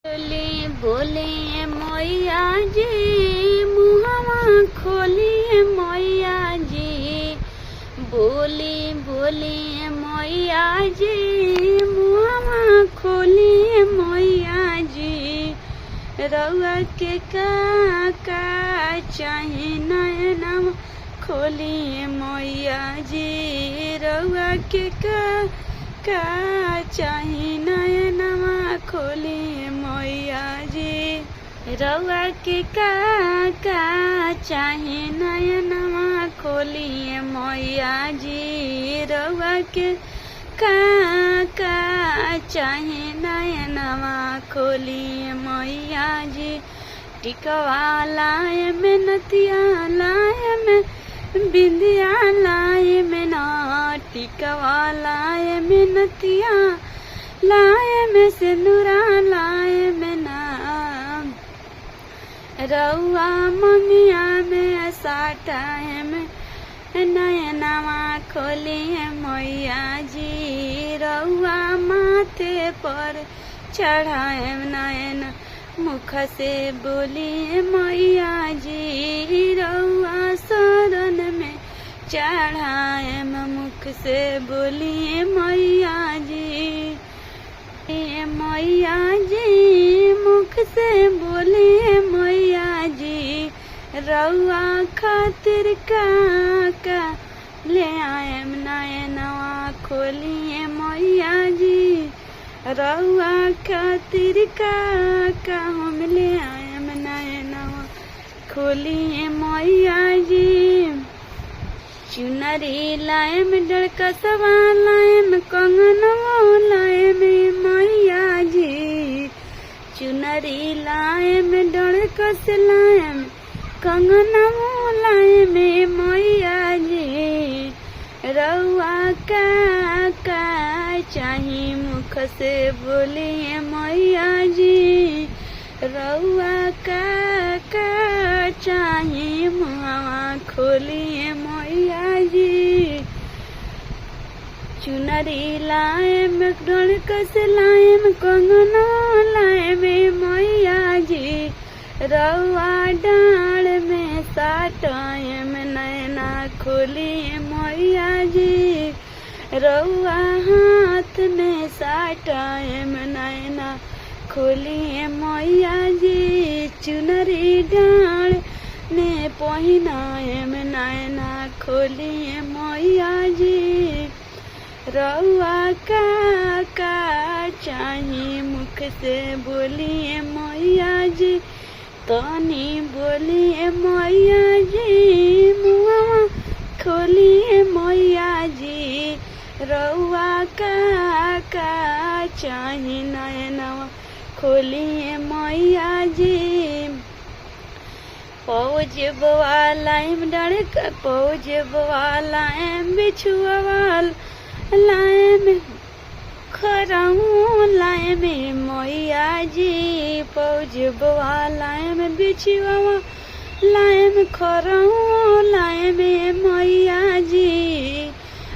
बोली बोली मैया जी, मुहवा खोली मैया जी। बोली बोली मैया जी, मुहवा खोली मैया जी। रउआ के का चाही नयनवा खोली मैया जी। रउआ के का चाही नयनवा खोली मैया जी। रउआ के का चाही नयनवा खोली मैया जी। रउआ के का चाही नयनवा खोली मैया जी। टिकवा लाए में नतिया लाए में बिंदिया लाए में ना। टिकवा लाए में नतिया लाए में सिंदूरा लाए में ना। रउआ मंगिया में साटाए में नयनवा खोली मैया जी। रउआ माथे पर चढ़ाए नयन मुख से बोली मैया जी। रउआ शरण में चढ़ाए मुख से बोली मैया जी। मैया जी मुख से बोली मैया जी। रउआ खातिर का ले आए नयनवा खोली मैया जी। रउआ खातिर का हम ले आए नयनवा खोली मैया जी। चुनरी लाएम डड़कसवा लाएम कंगनवा लाएम मैया जी। चुनरी लाएम डड़कस लाएम कंगनवा लाएम मैया जी। रउआ का चाही मुख से बोली मैया जी। रउआ का चाही मुहवा खोली मैया जी। चुनरी लाएम डड़कस लाएम कंगना लाएम मैया जी। रउआ डाँड़ में साटाएम नैना खोली मैया जी। रउआ हाथ में साटाएम नैना खोली मैया जी। चुनरी डाँड़ में पहिनाएम नैना खोली मैया जी। रउआ का चाही मुख से बोली मैया जी। तनी बोली मैया जी, मुहवा खोली मैया जी। रउआ का चाही नयनवा खोली मैया जी। पौज बवालाएम डड़क पौज बवालाएम बिछुआ लाएम खरऊ लाएम मैया जी। पौज बवालाएम बिछुआ लाएम खरऊ लाएम मैया जी।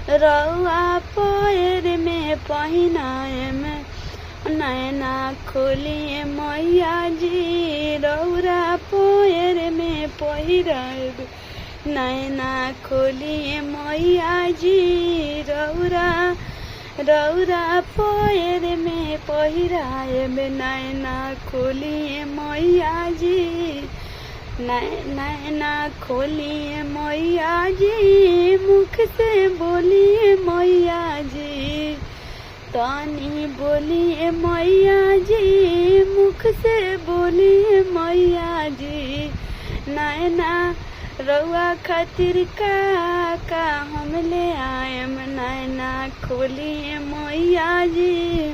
रउआ पैर में पहिनाएम नैना खोली मैया जी। रउरा पैर में पहिराएब नैना खोली मैया जी। रउरा पैर में पहिराएब नैना खोली मैया जी। नैना खोली मैया जी। मुख से बोली मैया जी। तनी बोली मैया जी। मुख से बोली मैया जी। नैना रउआ खातिर का हम ले आएम नैना खोली मैया जी।